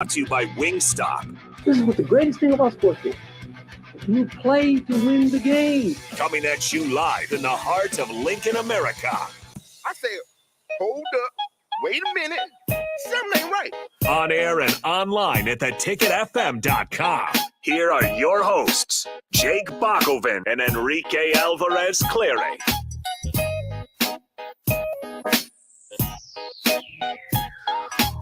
Brought to you by Wingstop. This is what the greatest thing about sports is. You play to win the game. Coming at you live in the heart of Lincoln, America. I said, hold up, wait a minute, something ain't right. On air and online at theticketfm.com. Here are your hosts, Jake Bakoven and Enrique Alvarez Clary.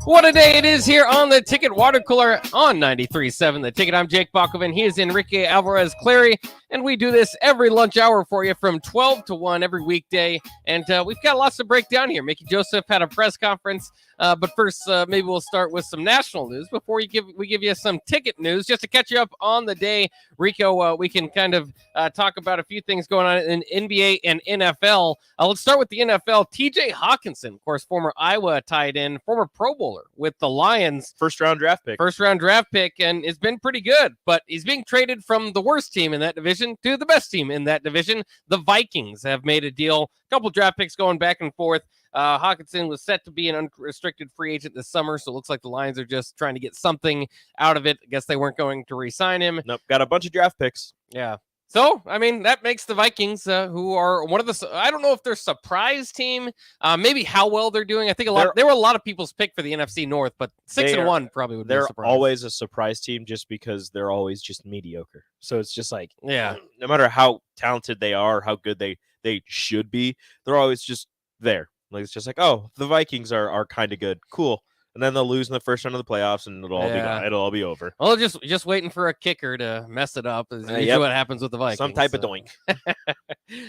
What a day it is here on the Ticket Water Cooler on 93.7 The Ticket. I'm Jake Bakoven. He is Enrique Alvarez Clary, and we do this every lunch hour for you from 12 to 1 every weekday. And we've got lots to break down here. Mickey Joseph had a press conference, but first maybe we'll start with some national news before we give you some ticket news. Just to catch you up on the day, Rico, we can kind of talk about a few things going on in NBA and NFL. Let's start with the NFL. TJ Hawkinson, of course, former Iowa tight end, former Pro Bowler with the Lions. First round draft pick, and it's been pretty good, but he's being traded from the worst team in that division to the best team in that division. The Vikings have made a deal, a couple draft picks going back and forth. Hawkinson was set to be an unrestricted free agent this summer, so it looks like the Lions are just trying to get something out of it. I guess they weren't going to re-sign him. Nope, got a bunch of draft picks. Yeah. So, I mean, that makes the Vikings, who are one of the, I don't know if they're surprise team, maybe how well they're doing. I think they were a lot of people's pick for the NFC North, but 6-1 probably would be a surprise. They're always a surprise team just because they're always just mediocre. So it's just like, yeah, no matter how talented they are, how good they should be, they're always just there. Like, it's just like, oh, the Vikings are kind of good. Cool. And then they'll lose in the first round of the playoffs, and it'll all be over. Well, just waiting for a kicker to mess it up is usually what happens with the Vikings. Some type of doink.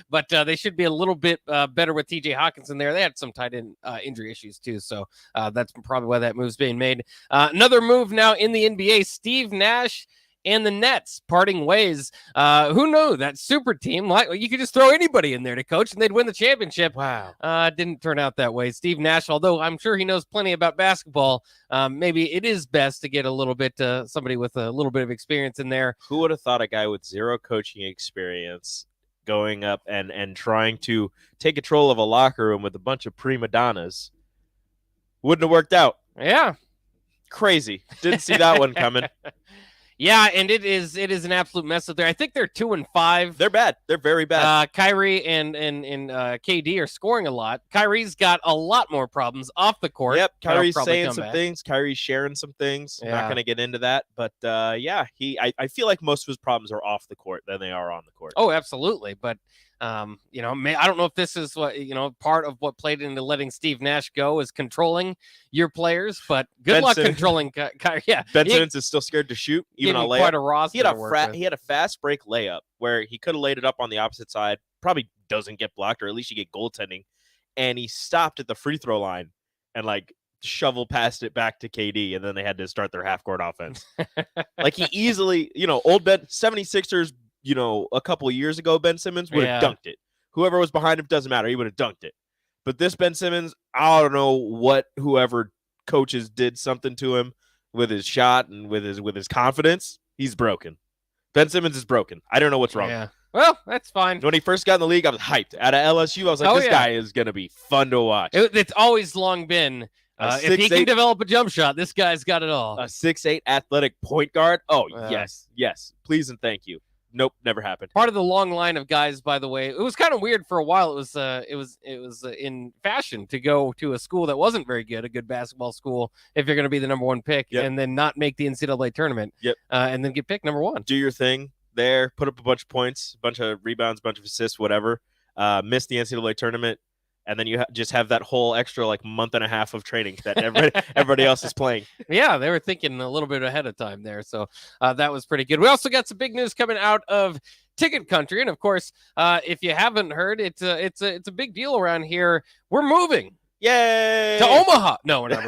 But they should be a little bit better with TJ Hawkinson there. They had some tight end injury issues too, so that's probably why that move's being made. Another move now in the NBA, Steve Nash and the Nets parting ways. Who knew that super team? Like, you could just throw anybody in there to coach and they'd win the championship. Wow. Didn't turn out that way. Steve Nash, although I'm sure he knows plenty about basketball, maybe it is best to get a little bit somebody with a little bit of experience in there. Who would have thought a guy with zero coaching experience going up and trying to take control of a locker room with a bunch of prima donnas wouldn't have worked out? Yeah. Crazy. Didn't see that one coming. Yeah, and it is an absolute mess up there. I think they're 2-5. They're bad. They're very bad. Kyrie and KD are scoring a lot. Kyrie's got a lot more problems off the court. Yep, Kyrie's saying some things. Kyrie's sharing some things. Yeah. Not going to get into that, but I feel like most of his problems are off the court than they are on the court. Oh, absolutely. But I don't know if this is what part of what played into letting Steve Nash go is controlling your players, but good luck controlling Kyrie. Yeah, Ben Simmons is still scared to shoot, even a layup. Quite a roster he had a fast break layup where he could have laid it up on the opposite side. Probably doesn't get blocked, or at least you get goaltending. And he stopped at the free throw line and shovel past it back to KD, and then they had to start their half court offense. He easily, old Ben 76ers. A couple of years ago, Ben Simmons would have dunked it. Whoever was behind him, doesn't matter. He would have dunked it. But this Ben Simmons, I don't know what whoever coaches did something to him with his shot and with his confidence. He's broken. Ben Simmons is broken. I don't know what's wrong. Yeah. Well, that's fine. When he first got in the league, I was hyped. Out of LSU, I was like, this guy is going to be fun to watch. It's always long been. If he can develop a jump shot, this guy's got it all. A 6'8" athletic point guard. Oh, yes. Please and thank you. Nope, never happened. Part of the long line of guys, by the way. It was kind of weird for a while. It was in fashion to go to a school that wasn't very good, a good basketball school, if you're going to be the number one pick, and then not make the NCAA tournament. Yep. And then get picked number one. Do your thing there, put up a bunch of points, a bunch of rebounds, a bunch of assists, whatever. Miss the NCAA tournament, and then you just have that whole extra month and a half of training that everybody else is playing. Yeah, they were thinking a little bit ahead of time there, so that was pretty good. We also got some big news coming out of Ticket Country, and of course, if you haven't heard, it's a big deal around here. We're moving. Yay! To Omaha. No, we're not.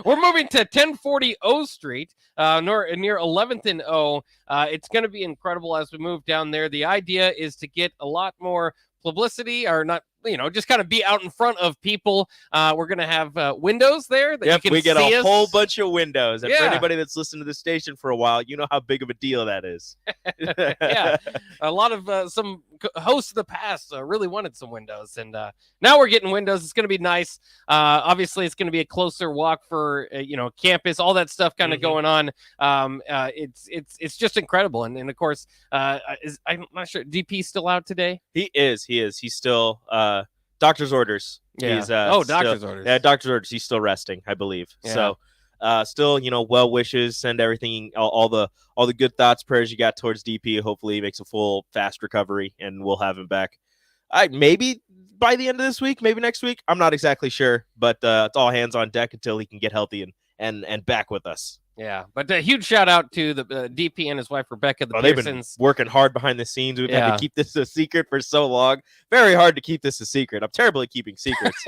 We're moving to 1040 O Street, near 11th and O. It's going to be incredible as we move down there. The idea is to get a lot more publicity, or not just kind of be out in front of people. We're going to have windows there that you can we get see a us. whole bunch of windows. And for Yeah. anybody that's listened to the station for a while, you know how big of a deal that is. Yeah, a lot of some hosts of the past really wanted some windows, and now we're getting windows. It's going to be nice. Obviously, it's going to be a closer walk for campus, all that stuff kind of going on. It's just incredible, and of course, I'm not sure DP still out today. He is. He's still doctor's orders. Yeah. He's doctor's still, orders. Yeah, doctor's orders. He's still resting, I believe. Yeah. So still, well wishes, send everything, all the good thoughts, prayers you got towards DP. Hopefully he makes a full fast recovery and we'll have him back. Maybe by the end of this week, maybe next week. I'm not exactly sure, but it's all hands on deck until he can get healthy and back with us. Yeah, but a huge shout out to the DP and his wife Rebecca, the They've been Pearsons. working hard behind the scenes. We've had Yeah. to keep this a secret for so long. Very hard to keep this a secret. I'm terrible at keeping secrets,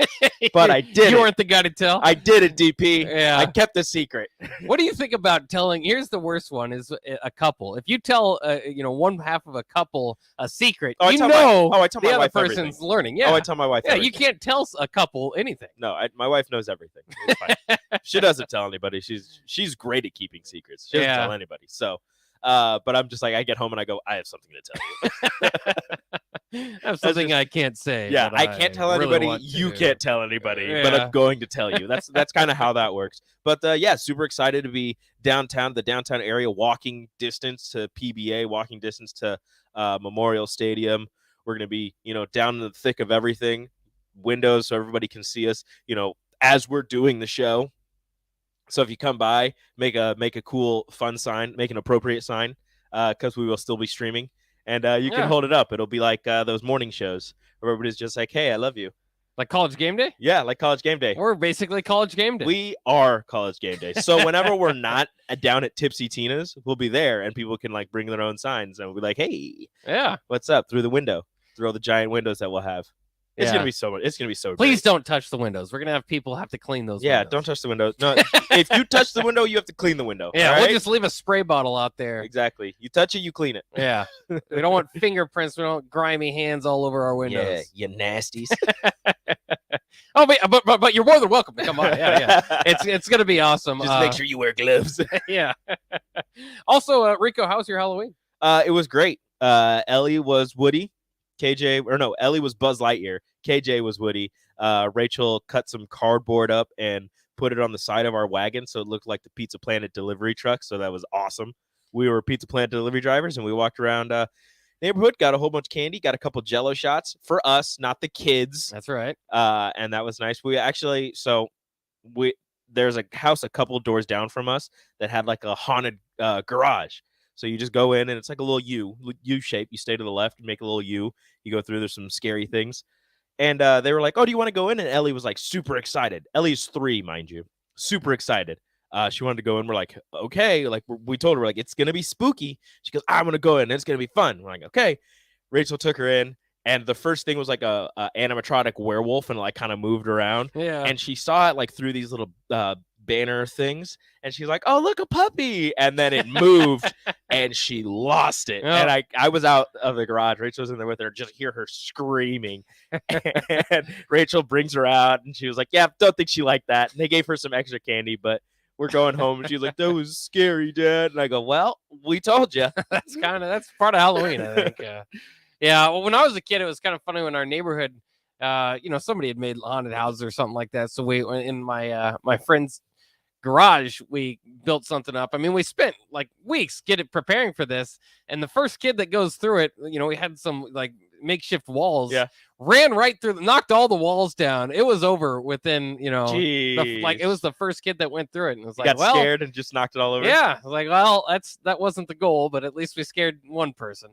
but I did You it. weren't the guy to tell. I did it, DP. Yeah. I kept the secret. What do you think about telling? Here's the worst one: is a couple. If you tell, one half of a couple a secret, I you tell know I tell the my other wife person's everything. learning. Yeah, Oh, I tell my wife. yeah. You everything. can't tell a couple anything. No, my wife knows everything. It's fine. She doesn't tell anybody. She's great at keeping secrets. She doesn't Yeah. tell anybody. So, but I'm just like, I get home and I go, I have something to tell you. I have something I can't say. Yeah, but I can't tell really anybody. want You to. can't tell anybody, but Yeah. I'm going to tell you. That's kind of how that works. But yeah, super excited to be downtown, the downtown area, walking distance to PBA, walking distance to Memorial Stadium. We're going to be, down in the thick of everything. Windows so everybody can see us, as we're doing the show. So if you come by, make a cool, fun sign, make an appropriate sign, because we will still be streaming, and you can Yeah. hold it up. It'll be like those morning shows where everybody's just like, "Hey, I love you." Like College Game Day. Yeah, like College Game Day. We're basically College Game Day. We are College Game Day. So whenever we're not down at Tipsy Tina's, we'll be there, and people can like bring their own signs, and we'll be like, "Hey, yeah. what's up?" Through the window, through all the giant windows that we'll have. It's Yeah. gonna be so much. It's gonna be so. Please great. don't touch the windows. We're gonna have people have to clean those. Yeah, windows. don't touch the window. No, if you touch the window, you have to clean the window. Yeah, all we'll right? just leave a spray bottle out there. Exactly. You touch it, you clean it. Yeah, we don't want fingerprints. We don't want grimy hands all over our windows. Yeah, you nasties. Oh, but you're more than welcome to come on. Yeah. It's gonna be awesome. Just make sure you wear gloves. Yeah. Also, Rico, how's your Halloween? It was great. Ellie was Woody. Ellie was Buzz Lightyear. KJ was Woody. Rachel cut some cardboard up and put it on the side of our wagon so it looked like the Pizza Planet delivery truck. So that was awesome. We were Pizza Planet delivery drivers, and we walked around neighborhood, got a whole bunch of candy, got a couple Jello shots for us, not the kids. That's right. And that was nice. There's a house a couple doors down from us that had like a haunted garage. So you just go in and it's like a little U shape. You stay to the left, make a little U. You go through. There's some scary things. And they were like, "Oh, do you want to go in?" And Ellie was like super excited. Ellie's 3, mind you, super excited. She wanted to go in. We're like, okay. Like we told her, like, it's gonna be spooky. She goes, "I'm gonna go in. And it's gonna be fun." We're like, okay. Rachel took her in, and the first thing was like a animatronic werewolf, and like kind of moved around. Yeah. And she saw it like through these little banner things, and she's like, "Oh, look, a puppy!" And then it moved, and she lost it. Oh. And I was out of the garage. Rachel was in there with her, just hear her screaming. And Rachel brings her out, and she was like, "Yeah, don't think she liked that." And they gave her some extra candy, but we're going home, and she's like, "That was scary, Dad." And I go, "Well, we told you." that's part of Halloween, I think. Yeah. Well, when I was a kid, it was kind of funny when our neighborhood, somebody had made haunted houses or something like that. So we, in my friend's garage, we built something up. I mean, we spent like weeks preparing for this. And the first kid that goes through it, we had some like makeshift walls. Yeah. Ran right through, knocked all the walls down. It was over within, it was the first kid that went through it, and it was like, got scared and just knocked it all over. yeah, I was like, well, that wasn't the goal, but at least we scared one person.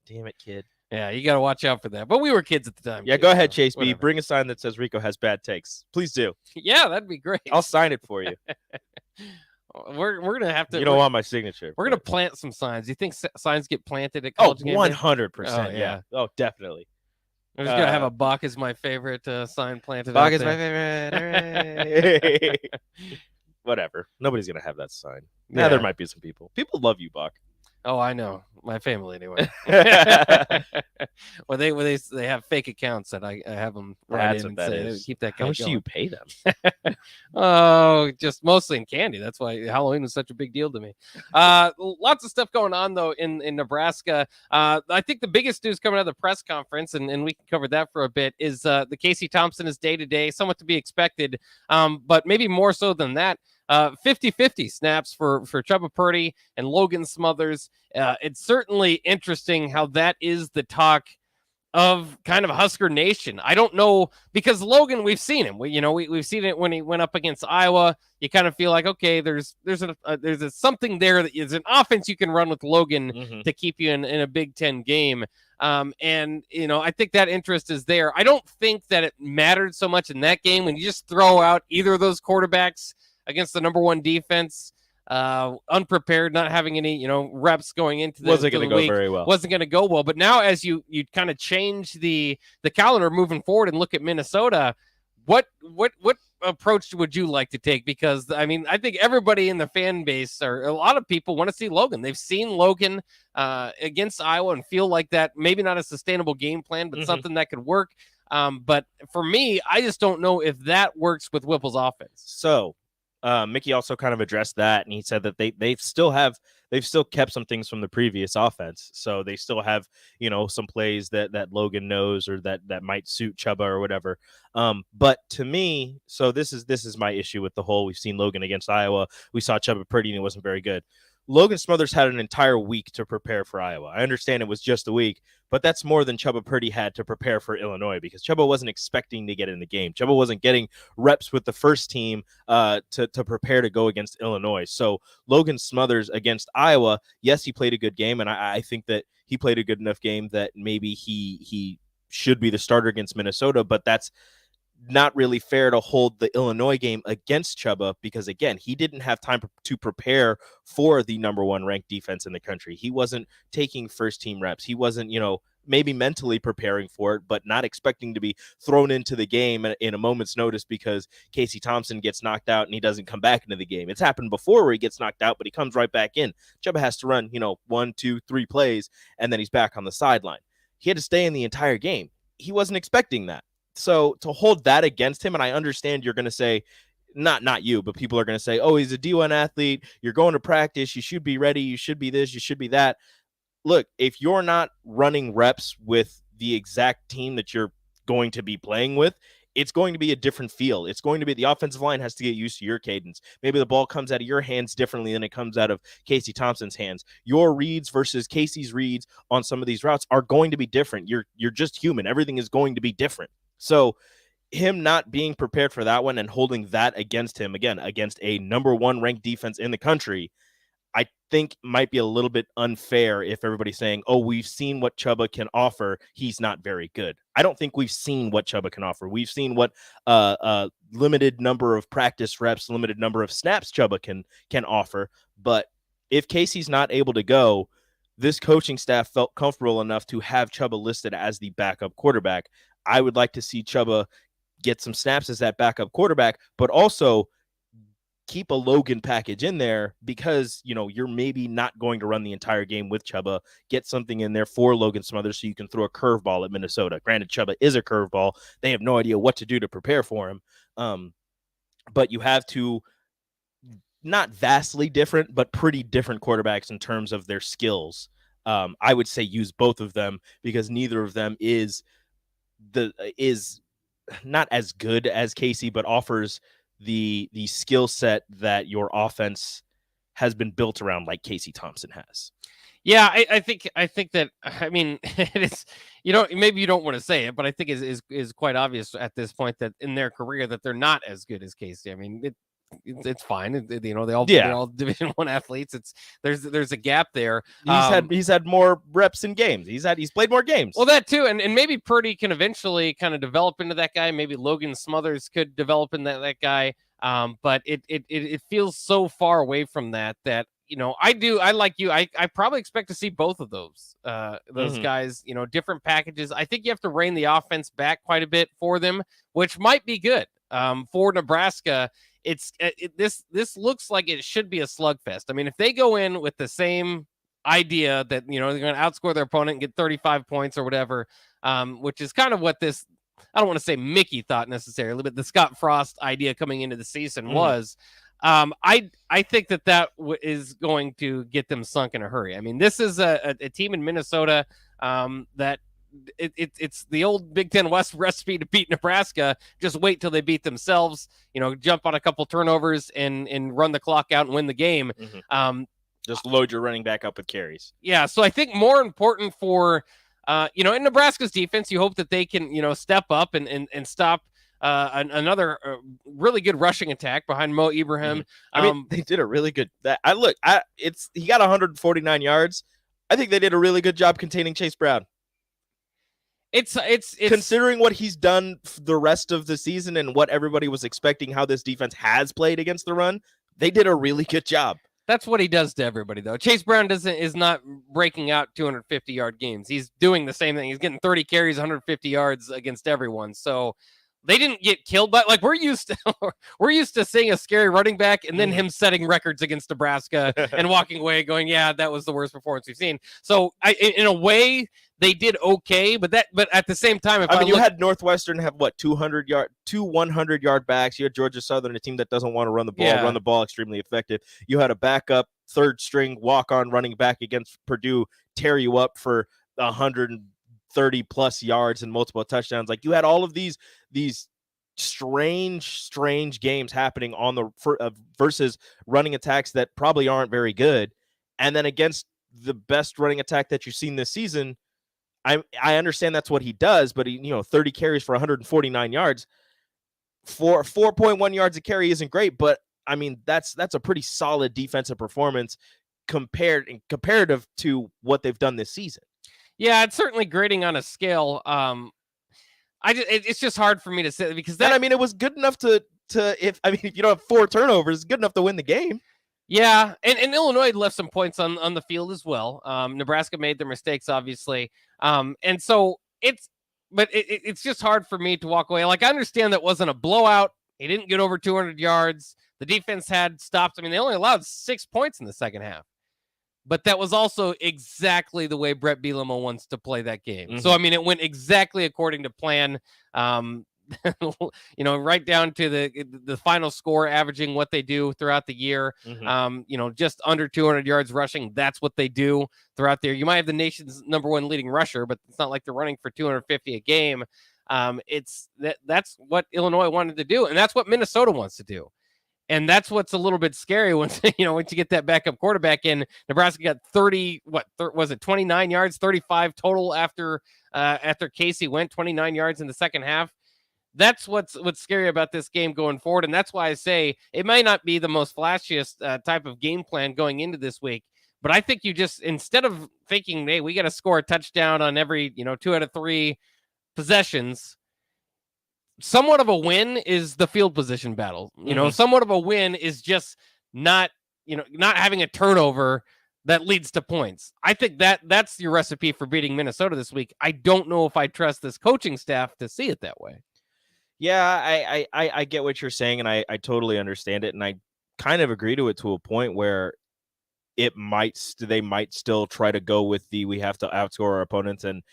Damn it, kid. Yeah, you got to watch out for that. But we were kids at the time. Yeah, too, go ahead, so Chase B. whatever. Bring a sign that says Rico has bad takes. Please do. Yeah, that'd be great. I'll sign it for you. We're gonna have to. You don't want my signature. We're gonna plant some signs. You think signs get planted at Oh, college game day? 100%. Oh, yeah. yeah. Oh, definitely. I'm just gonna have a Bach is my favorite sign planted. Bach out is my there. favorite. Whatever. Nobody's gonna have that sign. Yeah, there Yeah. might be some people. People love you, Bach. Oh, I know. My family, anyway. Well, they have fake accounts that I have them write That's in what and that say, is. keep that guy How much do going. you pay them? Oh, just mostly in candy. That's why Halloween was such a big deal to me. Lots of stuff going on though in Nebraska. I think the biggest news coming out of the press conference, and we can cover that for a bit, is the Casey Thompson is day to day, somewhat to be expected, but maybe more so than that. 50-50 snaps for Chubba Purdy and Logan Smothers. It's certainly interesting how that is the talk of kind of Husker Nation. I don't know, because Logan, we've seen him. We've seen it when he went up against Iowa. You kind of feel like, okay, there's something there that is an offense you can run with Logan to keep you in a Big Ten game. And I think that interest is there. I don't think that it mattered so much in that game when you just throw out either of those quarterbacks against the number one defense, unprepared, not having any, reps going into the Wasn't going to go week. very well. Wasn't going to go well. But now as you kind of change the calendar moving forward and look at Minnesota, what approach would you like to take? Because I mean, I think everybody in the fan base, or a lot of people, want to see Logan. They've seen Logan against Iowa and feel like that maybe not a sustainable game plan, but something that could work. But for me, I just don't know if that works with Whipple's offense. So Mickey also kind of addressed that, and he said that they've still kept some things from the previous offense. So they still have, some plays that Logan knows or that might suit Chubba or whatever. But to me, so this is my issue with the whole, we've seen Logan against Iowa. We saw Chubba Purdy and it wasn't very good. Logan Smothers had an entire week to prepare for Iowa. I understand it was just a week, but that's more than Chubba Purdy had to prepare for Illinois, because Chubba wasn't expecting to get in the game. Chubba wasn't getting reps with the first team to prepare to go against Illinois. So Logan Smothers against Iowa, yes, he played a good game, and I think that he played a good enough game that maybe he should be the starter against Minnesota, but that's not really fair to hold the Illinois game against Chubba, because again, he didn't have time to prepare for the number one ranked defense in the country. He wasn't taking first team reps. He wasn't, maybe mentally preparing for it, but not expecting to be thrown into the game in a moment's notice because Casey Thompson gets knocked out and he doesn't come back into the game. It's happened before where he gets knocked out, but he comes right back in. Chubba has to run, 1, 2, 3 plays, and then he's back on the sideline. He had to stay in the entire game. He wasn't expecting that. So to hold that against him, and I understand you're going to say, not you, but people are going to say, oh, he's a D1 athlete. You're going to practice. You should be ready. You should be this. You should be that. Look, if you're not running reps with the exact team that you're going to be playing with, it's going to be a different feel. It's going to be, the offensive line has to get used to your cadence. Maybe the ball comes out of your hands differently than it comes out of Casey Thompson's hands. Your reads versus Casey's reads on some of these routes are going to be different. You're just human. Everything is going to be different. So him not being prepared for that one and holding that against him, again, against a number one ranked defense in the country, I think might be a little bit unfair if everybody's saying, oh, we've seen what Chubba can offer. He's not very good. I don't think we've seen what Chubba can offer. We've seen what limited number of practice reps, limited number of snaps Chubba can offer. But if Casey's not able to go, this coaching staff felt comfortable enough to have Chubba listed as the backup quarterback. I would like to see Chubba get some snaps as that backup quarterback, but also keep a Logan package in there because, you're maybe not going to run the entire game with Chubba. Get something in there for Logan Smothers so you can throw a curveball at Minnesota. Granted, Chubba is a curveball. They have no idea what to do to prepare for him. But you have two not vastly different, but pretty different quarterbacks in terms of their skills. I would say use both of them because neither of them is not as good as Casey, but offers the skill set that your offense has been built around, like Casey Thompson has. Yeah, I think that, I mean, it's, maybe you don't want to say it, but I think is quite obvious at this point that in their career that they're not as good as Casey. I mean, it's fine. They're all Division I athletes. There's a gap there. He's had more reps in games. He's played more games. Well, that too, and maybe Purdy can eventually kind of develop into that guy. Maybe Logan Smothers could develop into that guy. But it feels so far away from that. I like you. I probably expect to see both of those guys, different packages. I think you have to rein the offense back quite a bit for them, which might be good. For Nebraska, this looks like it should be a slugfest. I mean, if they go in with the same idea that, they're going to outscore their opponent and get 35 points or whatever, which is kind of what this, I don't want to say Mickey thought necessarily, but the Scott Frost idea coming into the season was. I think that is going to get them sunk in a hurry. I mean, this is a team in Minnesota that it's the old Big Ten West recipe to beat Nebraska. Just wait till they beat themselves, jump on a couple turnovers and run the clock out and win the game. Just load your running back up with carries. Yeah. So I think more important for, in Nebraska's defense, you hope that they can, step up and stop another really good rushing attack behind Mo Ibrahim. I mean, they did a really good. He got 149 yards. I think they did a really good job containing Chase Brown. It's considering what he's done the rest of the season and what everybody was expecting, how this defense has played against the run. They did a really good job. That's what he does to everybody, though. Chase Brown is not breaking out 250-yard games. He's doing the same thing. He's getting 30 carries, 150 yards against everyone. So they didn't get killed, but like we're used to seeing a scary running back and then him setting records against Nebraska and walking away going, yeah, that was the worst performance we've seen. So in a way they did okay, but at the same time, you had Northwestern have what, 2 100-yard backs. You had Georgia Southern, a team that doesn't want to run the ball extremely effective. You had a backup third string walk-on running back against Purdue tear you up for 130 plus yards and multiple touchdowns. Like, you had all of these strange games happening on the versus running attacks that probably aren't very good, and then against the best running attack that you've seen this season. I understand that's what he does, but 30 carries for 149 yards for 4.1 yards a carry isn't great, but I mean that's a pretty solid defensive performance comparative to what they've done this season. Yeah, it's certainly grading on a scale. It's just hard for me to say because it was good enough to if you don't have 4 turnovers, it's good enough to win the game. Yeah, and Illinois left some points on the field as well. Nebraska made their mistakes, obviously, and so it's just hard for me to walk away. Like, I understand that wasn't a blowout. He didn't get over 200 yards. The defense had stopped. I mean, they only allowed 6 points in the second half. But that was also exactly the way Brett Bielema wants to play that game. So, I mean, it went exactly according to plan. Right down to the final score, averaging what they do throughout the year. Just under 200 yards rushing. That's what they do throughout the year. You might have the nation's #1 leading rusher, but it's not like they're running for 250 a game. That's what Illinois wanted to do, and that's what Minnesota wants to do. And that's what's a little bit scary once you get that backup quarterback in. Nebraska got 29 yards, 35 total after Casey went 29 yards in the second half. That's what's scary about this game going forward. And that's why I say it might not be the most flashiest type of game plan going into this week. But I think you just, instead of thinking, hey, we got to score a touchdown on every, 2 out of 3 possessions, somewhat of a win is the field position battle. Somewhat of a win is just not having a turnover that leads to points. I think that's your recipe for beating Minnesota this week. I don't know if I trust this coaching staff to see it that way. Yeah, I get what you're saying, and I totally understand it, and I kind of agree to it to a point where they might still try to go with we have to outscore our opponents and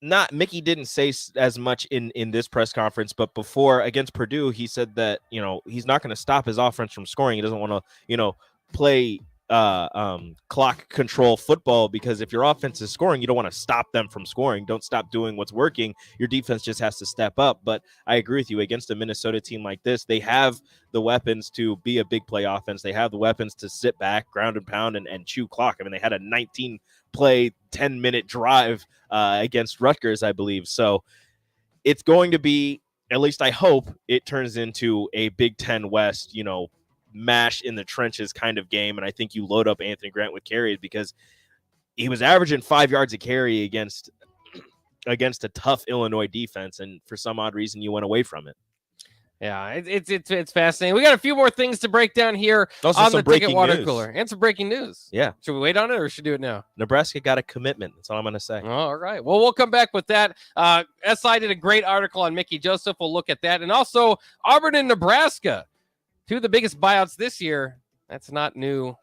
not Mickey didn't say as much in this press conference, but before against Purdue, he said that, he's not going to stop his offense from scoring. He doesn't want to, play clock control football, because if your offense is scoring, you don't want to stop them from scoring. Don't stop doing what's working. Your defense just has to step up. But I agree with you. Against a Minnesota team like this, they have the weapons to be a big play offense. They have the weapons to sit back, ground and pound, and chew clock. I mean, they had a 19-play, 10-minute drive against Rutgers, I believe. So it's going to be, at least I hope, it turns into a Big Ten West, mash in the trenches kind of game. And I think you load up Anthony Grant with carries, because he was averaging 5 yards a carry against a tough Illinois defense, and for some odd reason you went away from it. Yeah, it's fascinating. We got a few more things to break down here also on the Ticket Water news. Cooler, and some breaking news. Yeah, should we wait on it or should we do it now? Nebraska got a commitment. That's all I'm going to say. All right. Well, we'll come back with that. SI did a great article on Mickey Joseph. We'll look at that, and also Auburn and Nebraska, 2 of the biggest buyouts this year. That's not new.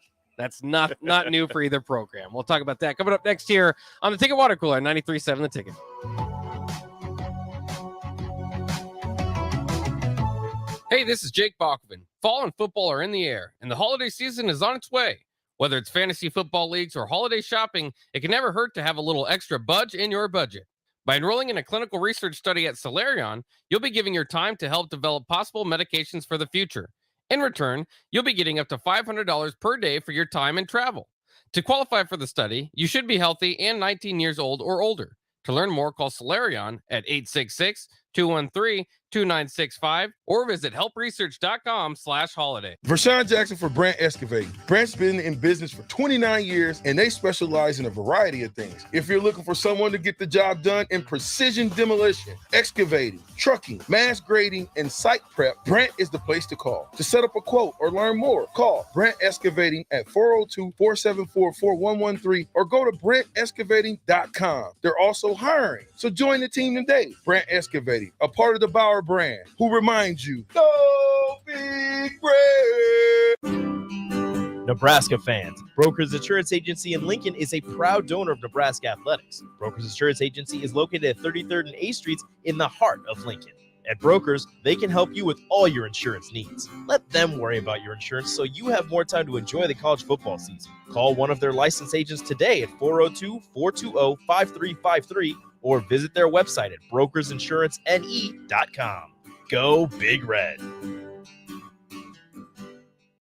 That's not new for either program. We'll talk about that coming up next here on the Ticket Water Cooler, 93.7 The Ticket. Hey, this is Jake Bachman. Fall and football are in the air, and the holiday season is on its way. Whether it's fantasy football leagues or holiday shopping, it can never hurt to have a little extra budge in your budget. By enrolling in a clinical research study at Solarion, you'll be giving your time to help develop possible medications for the future. In return, you'll be getting up to $500 per day for your time and travel. To qualify for the study, you should be healthy and 19 years old or older. To learn more, call Solarion at 866-213-2965 or visit helpresearch.com/holiday. Vershawn Jackson for Brandt Excavating. Brandt's been in business for 29 years, and they specialize in a variety of things. If you're looking for someone to get the job done in precision demolition, excavating, trucking, mass grading, and site prep, Brandt is the place to call. To set up a quote or learn more, call Brandt Excavating at 402-474-4113 or go to BrandtExcavating.com. They're also hiring, so join the team today. Brandt Excavating, a part of the Bauer brand, who reminds you, go Big Red! Nebraska fans, Brokers Insurance Agency in Lincoln is a proud donor of Nebraska Athletics. Brokers Insurance Agency is located at 33rd and A Streets in the heart of Lincoln. At Brokers, they can help you with all your insurance needs. Let them worry about your insurance so you have more time to enjoy the college football season. Call one of their licensed agents today at 402-420-5353 or visit their website at brokersinsurancene.com. Go Big Red.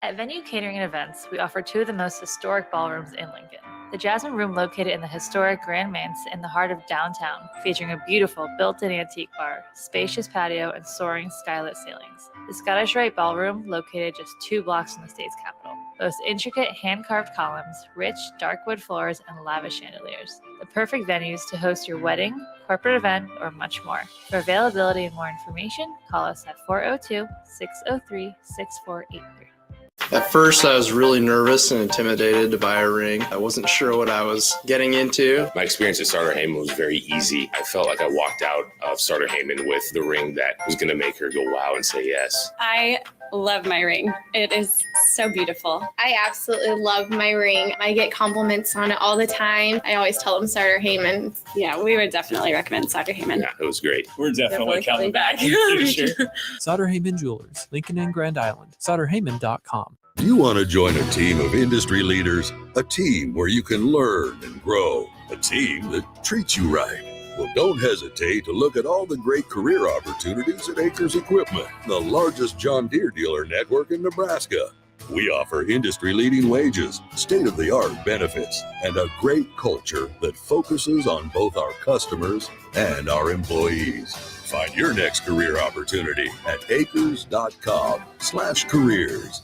At Venue Catering and Events, we offer two of the most historic ballrooms in Lincoln. The Jasmine Room, located in the historic Grand Manse in the heart of downtown, featuring a beautiful built-in antique bar, spacious patio, and soaring skylit ceilings. The Scottish Rite Ballroom, located just 2 blocks from the state's capital, boasts intricate hand-carved columns, rich dark wood floors, and lavish chandeliers. The perfect venues to host your wedding, corporate event, or much more. For availability and more information, call us at 402-603-6483. At first, I was really nervous and intimidated to buy a ring. I wasn't sure what I was getting into. My experience at Starter Heyman was very easy. I felt like I walked out of Starter Heyman with the ring that was going to make her go wow and say yes. I love my ring. It is so beautiful. I absolutely love my ring. I get compliments on it all the time. I always tell them Starter Heyman. Yeah, we would definitely recommend Starter Heyman. Yeah, it was great. We're definitely coming back. Sure. Sauter Heyman Jewelers, Lincoln and Grand Island. SauterHeyman.com. Do you want to join a team of industry leaders? A team where you can learn and grow? A team that treats you right? Well, don't hesitate to look at all the great career opportunities at Acres Equipment, the largest John Deere dealer network in Nebraska. We offer industry-leading wages, state-of-the-art benefits, and a great culture that focuses on both our customers and our employees. Find your next career opportunity at acres.com/careers.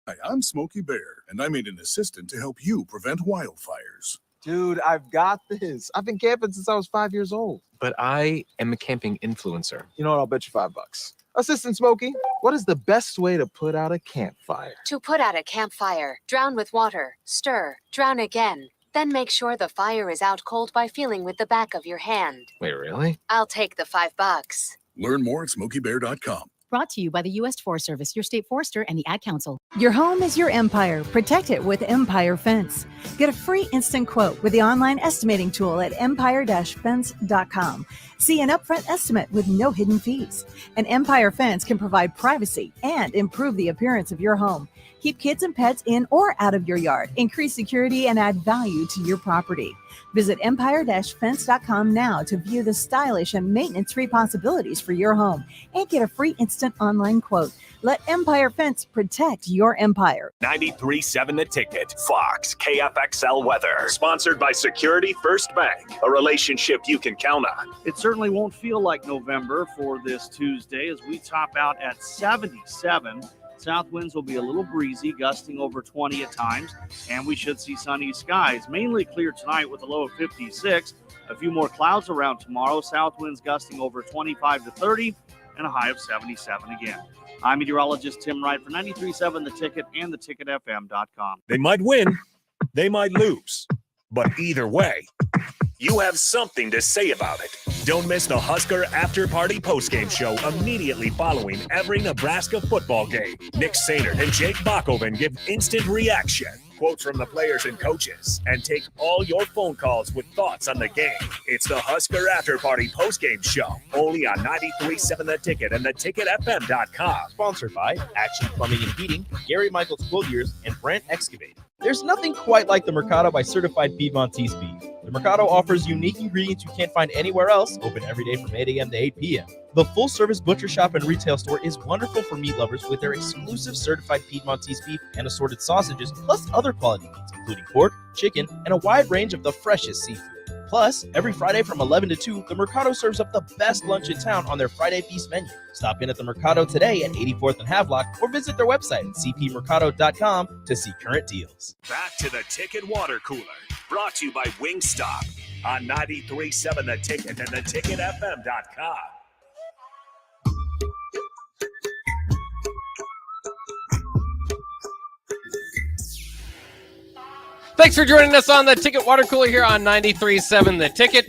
Hi, I'm Smokey Bear, and I made an assistant to help you prevent wildfires. Dude, I've got this. I've been camping since I was 5 years old. But I am a camping influencer. You know what? I'll bet you $5. Assistant Smokey, what is the best way to put out a campfire? To put out a campfire, drown with water, stir, drown again. Then make sure the fire is out cold by feeling with the back of your hand. Wait, really? I'll take the $5. Learn more at SmokeyBear.com. Brought to you by the U.S. Forest Service, your state forester, and the Ad Council. Your home is your empire. Protect it with Empire Fence. Get a free instant quote with the online estimating tool at empire-fence.com. See an upfront estimate with no hidden fees. An Empire Fence can provide privacy and improve the appearance of your home. Keep kids and pets in or out of your yard. Increase security and add value to your property. Visit empire-fence.com now to view the stylish and maintenance-free possibilities for your home and get a free instant online quote. Let Empire Fence protect your empire. 93.7 The Ticket. Fox KFXL weather. Sponsored by Security First Bank. A relationship you can count on. It certainly won't feel like November for this Tuesday as we top out at 77. South winds will be a little breezy, gusting over 20 at times, and we should see sunny skies. Mainly clear tonight with a low of 56. A few more clouds around tomorrow. South winds gusting over 25 to 30 and a high of 77 again. I'm meteorologist Tim Wright for 93.7 The Ticket and theticketfm.com. They might win, they might lose, but either way, you have something to say about it. Don't miss the Husker After Party postgame show immediately following every Nebraska football game. Nick Sainert and Jake Bachhoven give instant reaction. quotes from the players and coaches, and take all your phone calls with thoughts on the game. It's the Husker After Party postgame show, only on 93.7 The Ticket and theticketfm.com. Sponsored by Action Plumbing and Heating, Gary Michaels Quilliers, and Brant Excavating. There's nothing quite like the Mercado by Certified Piedmontese beef. The Mercado offers unique ingredients you can't find anywhere else, open every day from 8 a.m. to 8 p.m. The full-service butcher shop and retail store is wonderful for meat lovers with their exclusive certified Piedmontese beef and assorted sausages, plus other quality meats, including pork, chicken, and a wide range of the freshest seafood. Plus, every Friday from 11 to 2, the Mercado serves up the best lunch in town on their Friday Feast menu. Stop in at the Mercado today at 84th and Havelock or visit their website at cpmercado.com to see current deals. Back to the Ticket Water Cooler, brought to you by Wingstop on 93.7 The Ticket and theticketfm.com. Thanks for joining us on the Ticket Water Cooler here on 93.7 The Ticket.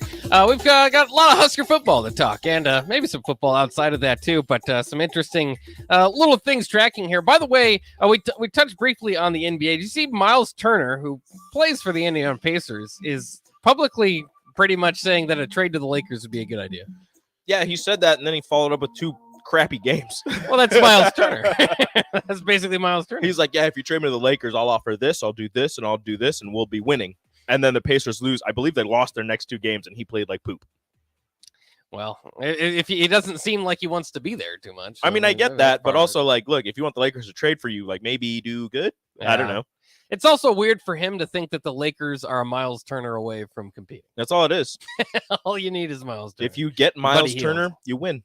We've got a lot of Husker football to talk, and maybe some football outside of that too, but some interesting little things tracking here. By the way, we touched briefly on the NBA. Did you see Miles Turner, who plays for the Indiana Pacers, is publicly pretty much saying that a trade to the Lakers would be a good idea? Yeah, he said that, and then he followed up with 2 crappy games. Well, that's Miles Turner. That's basically Miles Turner. He's like, yeah, if you trade me to the Lakers, I'll offer this, I'll do this, and I'll do this, and we'll be winning. And then the Pacers lose. I believe they lost their next 2 games, and he played like poop. Well, if he doesn't seem like he wants to be there too much. I mean, I get that, but also, like, look, if you want the Lakers to trade for you, like, maybe do good. Yeah. I don't know. It's also weird for him to think that the Lakers are a Miles Turner away from competing. That's all it is. All you need is Miles Turner. If you get Miles Turner, you win.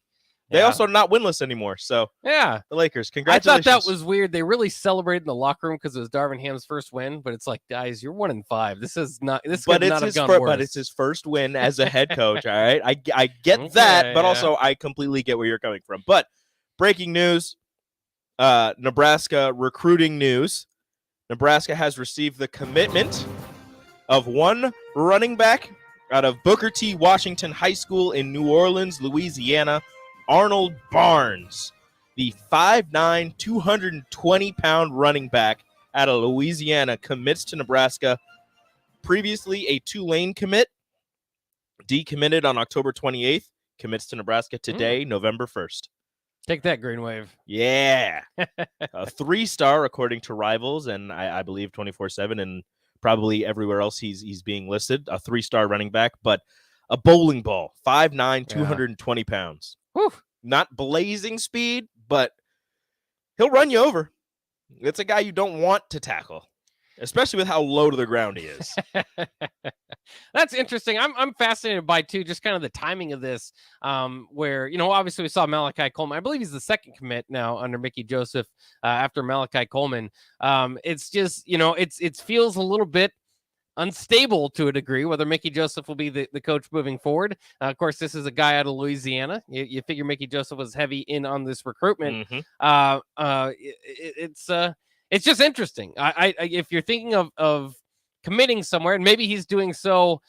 They also are not winless anymore. So, yeah, the Lakers, congratulations. I thought that was weird. They really celebrated in the locker room because it was Darvin Ham's first win. But it's like, guys, you're 1-5. This is not. This could not have gone worse. But it's his first win as a head coach. All right, I get that, but also I completely get where you're coming from. But breaking news: Nebraska recruiting news. Nebraska has received the commitment of 1 running back out of Booker T. Washington High School in New Orleans, Louisiana. Arnold Barnes, the 5'9", 220-pound running back out of Louisiana, commits to Nebraska. Previously a Tulane commit, decommitted on October 28th, commits to Nebraska today, November 1st. Take that, Green Wave. Yeah. A 3-star, according to Rivals, and I believe 24/7, and probably everywhere else he's being listed. A 3-star running back, but a bowling ball, 5'9", 220 pounds. Whew. Not blazing speed, but he'll run you over. It's a guy you don't want to tackle, especially with how low to the ground he is. That's interesting. I'm fascinated by, too, just kind of the timing of this, where, you know, obviously we saw Malachi Coleman. I believe he's the second commit now under Mickey Joseph after Malachi Coleman. It's just, you know, it feels a little bit unstable to a degree, whether Mickey Joseph will be the coach moving forward. Of course, this is a guy out of Louisiana. You figure Mickey Joseph was heavy in on this recruitment. It's just interesting. If you're thinking of committing somewhere, and maybe he's doing so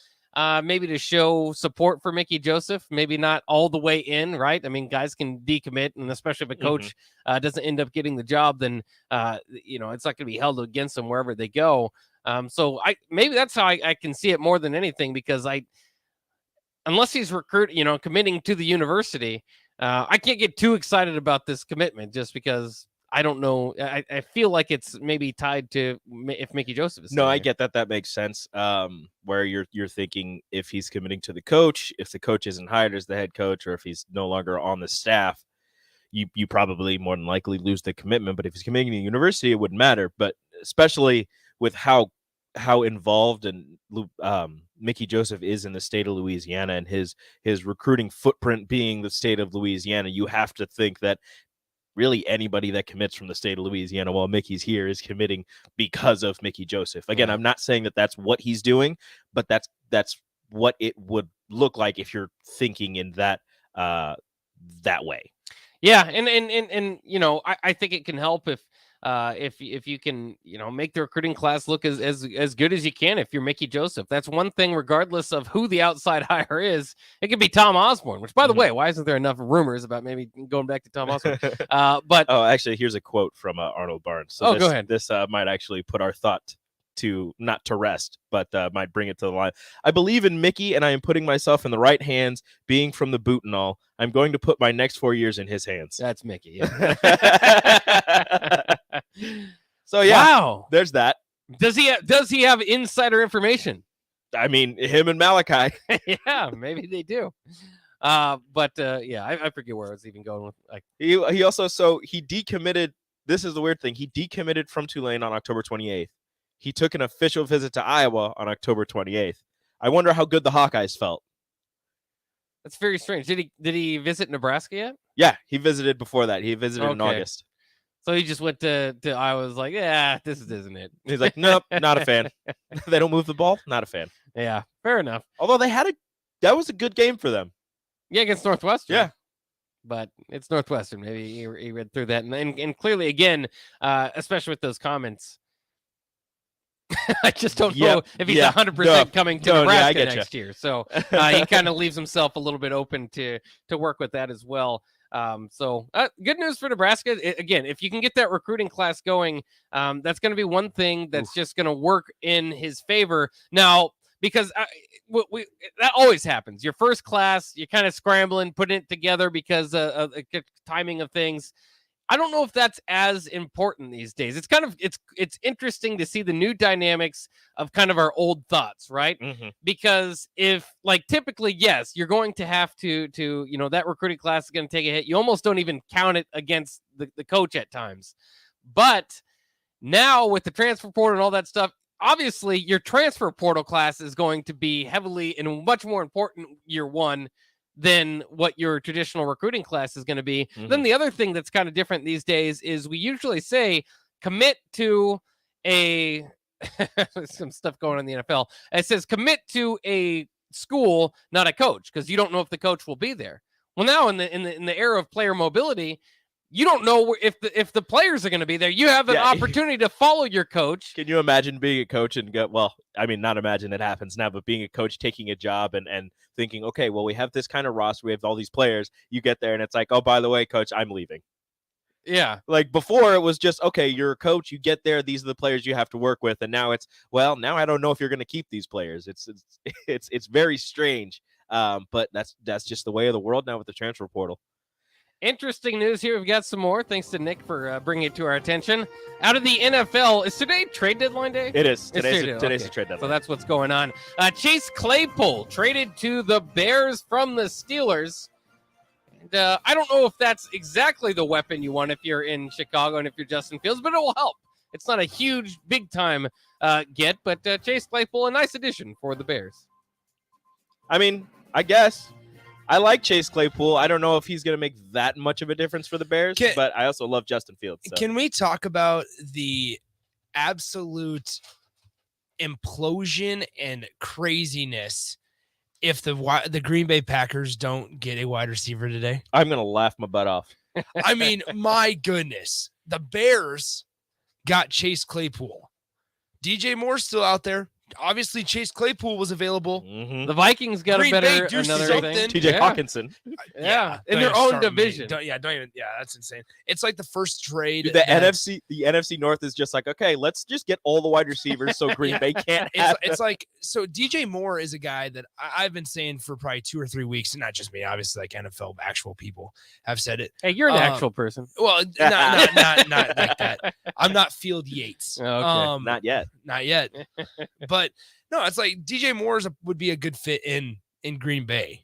maybe to show support for Mickey Joseph, maybe not all the way in, right? I mean, guys can decommit, and especially if a coach doesn't end up getting the job, then you know, it's not going to be held against them wherever they go. So maybe that's how I can see it more than anything, because unless he's committing to the university, I can't get too excited about this commitment just because I don't know. I feel like it's maybe tied to if Mickey Joseph is. No, I get that. That makes sense. Where you're thinking if he's committing to the coach, if the coach isn't hired as the head coach, or if he's no longer on the staff, you probably more than likely lose the commitment. But if he's committing to the university, it wouldn't matter. But especially with how involved and Mickey Joseph is in the state of Louisiana, and his recruiting footprint being the state of Louisiana, you have to think that really anybody that commits from the state of Louisiana while Mickey's here is committing because of Mickey Joseph. Again, I'm not saying that that's what he's doing, but that's what it would look like if you're thinking in that way. Yeah, and you know, I think it can help if you can, you know, make the recruiting class look as good as you can. If you're Mickey Joseph, that's one thing, regardless of who the outside hire is. It could be Tom Osborne, which, by the way, why isn't there enough rumors about maybe going back to Tom Osborne? But actually, here's a quote from Arnold Barnes. So go ahead. This might actually put our thought to not to rest, but might bring it to the line. I believe in Mickey, and I am putting myself in the right hands. Being from the boot and all, I'm going to put my next 4 years in his hands. That's Mickey. So yeah, wow. There's that. Does he have insider information? I mean, him and Malachi. Yeah, maybe they do. But I forget where I was even going with. Like, he also he decommitted. This is the weird thing. He decommitted from Tulane on October 28th. He took an official visit to Iowa on October 28th. I wonder how good the Hawkeyes felt. That's very strange. Did he visit Nebraska yet? Yeah, he visited before that. He visited in August. So he just went to Iowa. Was like, yeah, this isn't it. He's like, nope, not a fan. They don't move the ball. Not a fan. Yeah, fair enough. Although that was a good game for them. Yeah, against Northwestern. Yeah. But it's Northwestern. Maybe he read through that. And clearly, again, especially with those comments, I just don't know if he's 100% coming to Nebraska next year. So he kind of leaves himself a little bit open to work with that as well. Good news for Nebraska. Again, if you can get that recruiting class going, that's going to be one thing that's just going to work in his favor. Now, because that always happens. Your first class, you're kind of scrambling, putting it together because of the timing of things. I don't know if that's as important these days. It's kind of it's interesting to see the new dynamics of kind of our old thoughts, right? Mm-hmm. Because if typically, yes, you're going to have to that recruiting class is going to take a hit. You almost don't even count it against the coach at times. But now with the transfer portal and all that stuff, obviously, your transfer portal class is going to be heavily and much more important year one than what your traditional recruiting class is going to be. Mm-hmm. Then the other thing that's kind of different these days is we usually say commit to a some stuff going on in the NFL. It says commit to a school, not a coach, because you don't know if the coach will be there. Well, now in the era of player mobility, you don't know if the players are going to be there. You have an opportunity to follow your coach. Can you imagine being a coach and go, well, I mean, not imagine it happens now, but being a coach, taking a job and thinking, okay, well, we have this kind of roster. We have all these players. You get there and it's like, oh, by the way, coach, I'm leaving. Yeah. Like before it was just, okay, you're a coach. You get there. These are the players you have to work with. And now it's, well, now I don't know if you're going to keep these players. It's very strange. But that's just the way of the world now with the transfer portal. Interesting news here. We've got some more. Thanks to Nick for bringing it to our attention. Out of the NFL, is today trade deadline day? It is. Today's the trade deadline. So that's what's going on. Chase Claypool traded to the Bears from the Steelers. And I don't know if that's exactly the weapon you want if you're in Chicago and if you're Justin Fields, but it will help. It's not a huge, big-time get, but Chase Claypool, a nice addition for the Bears. I mean, I guess. I like Chase Claypool. I don't know if he's going to make that much of a difference for the Bears, but I also love Justin Fields. So. Can we talk about the absolute implosion and craziness if the Green Bay Packers don't get a wide receiver today? I'm going to laugh my butt off. I mean, my goodness. The Bears got Chase Claypool. DJ Moore's still out there. Obviously, Chase Claypool was available. Mm-hmm. The Vikings got Green a better Bay do another something. thing. TJ Hawkinson. Yeah, in their own division. That's insane. It's like the first trade. Dude, the NFC North is just like, okay, let's just get all the wide receivers so Green Bay can't have It's like, so DJ Moore is a guy that I've been saying for probably 2 or 3 weeks, and not just me, obviously, like NFL actual people have said it. Hey, you're an actual person. Well, not like that. I'm not Field Yates. Okay. Not yet. Not yet. But no, it's like DJ Moore would be a good fit in Green Bay.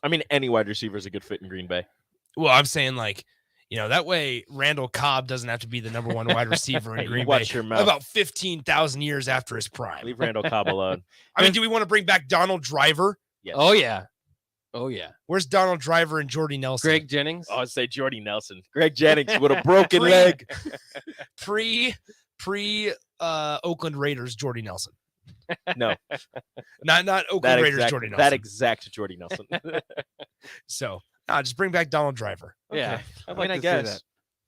I mean, any wide receiver is a good fit in Green Bay. Well, I'm saying that way Randall Cobb doesn't have to be the number one wide receiver in Green Bay about 15,000 years after his prime. Leave Randall Cobb alone. I mean, do we want to bring back Donald Driver? Yes. Oh, yeah. Where's Donald Driver and Jordy Nelson? Greg Jennings? Oh, I'd say Jordy Nelson. Greg Jennings with a broken leg. Pre Oakland Raiders, Jordy Nelson. No. Not Oakland Raiders, Jordy Nelson. That exact Jordy Nelson. So, just bring back Donald Driver. Yeah. I guess.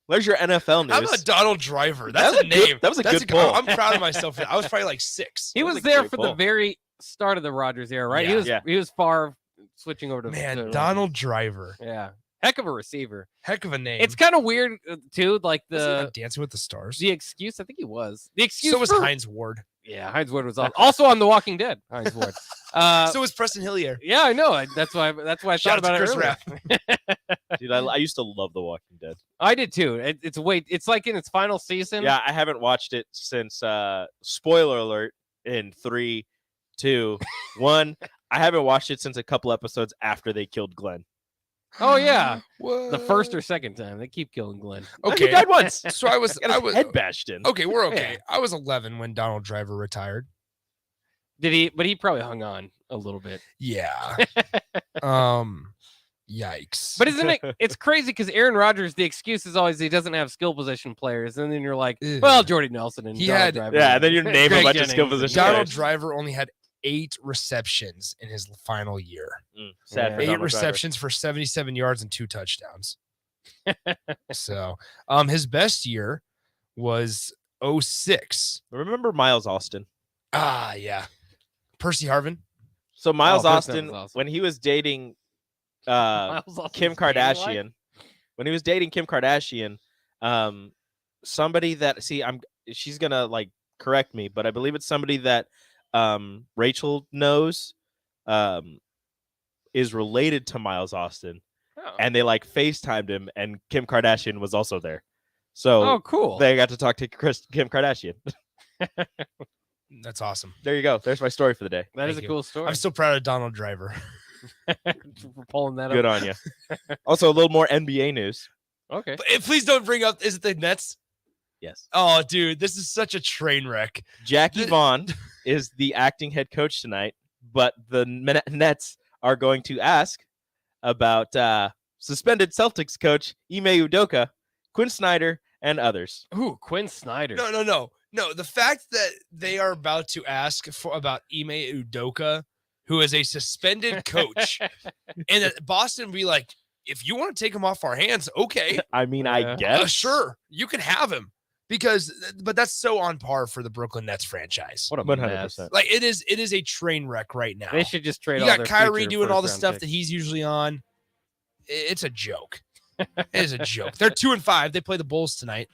Where's your NFL news? How about Donald Driver? That's a name. That was a good pull. I'm proud of myself. I was probably like 6. He was there for the very start of the Rodgers era, right? Yeah. He was far switching over to Donald Driver. Yeah. Heck of a receiver. Heck of a name. It's kind of weird too, like Was he the on Dancing with the Stars. the excuse. I think he was the excuse. So was for- Hines Ward. Yeah, Hines Ward was also on The Walking Dead. Hines Ward. So was Preston Hillier. Yeah, I know. That's why I Shout thought out about to it Chris earlier. Dude, I used to love The Walking Dead. I did too. It's like in its final season. Yeah, I haven't watched it since spoiler alert in 3, 2, 1. I haven't watched it since a couple episodes after they killed Glenn. Oh yeah. What? The first or second time they keep killing Glenn. Okay. He died once. So I was head bashed in. Okay, we're okay. Yeah. I was 11 when Donald Driver retired. Did he? But he probably hung on a little bit. Yeah. Yikes. But isn't it? It's crazy because Aaron Rodgers, the excuse is always he doesn't have skill position players, and then you're like, Ew. well, Jordy Nelson and He Donald had- Driver. Yeah, and then you name a Greg bunch of skill Jennings. position Donald players. Driver only had 8 receptions in his final year. Sad for 8 Donald receptions for 77 yards and 2 touchdowns. So, his best year was 06. Remember Miles Austin? Ah, yeah. Percy Harvin. So Miles Oh, Percy Austin, was awesome. when he was dating Miles Austin's Kim dating life? Kardashian, when he was dating Kim Kardashian, somebody that she's gonna like correct me, but I believe it's somebody that Rachel knows is related to Miles Austin, and they like FaceTimed him, and Kim Kardashian was also there. So Oh, cool. they got to talk to Kim Kardashian. That's awesome. There you go. There's my story for the day. That is Thank a you. cool story. I'm still proud of Donald Driver. for pulling that Good up. on you. Also, a little more NBA news. Okay. But please don't bring up, is it the Nets? Yes. Oh, dude, this is such a train wreck. Jackie Vaughn is the acting head coach tonight, but the Nets are going to ask about suspended Celtics coach Ime Udoka, Quinn Snyder, and others. Ooh, Quinn Snyder. No, the fact that they are about to ask about Ime Udoka, who is a suspended coach, and that Boston be like, if you want to take him off our hands, okay. I mean, I guess. Sure, you can have him. But that's so on par for the Brooklyn Nets franchise. What a 100%. mess. Like it is a train wreck right now. They should just trade. You all got their Kyrie future doing all the first-round stuff picks. that he's usually on. It's a joke. It is a joke. They're 2-5. They play the Bulls tonight.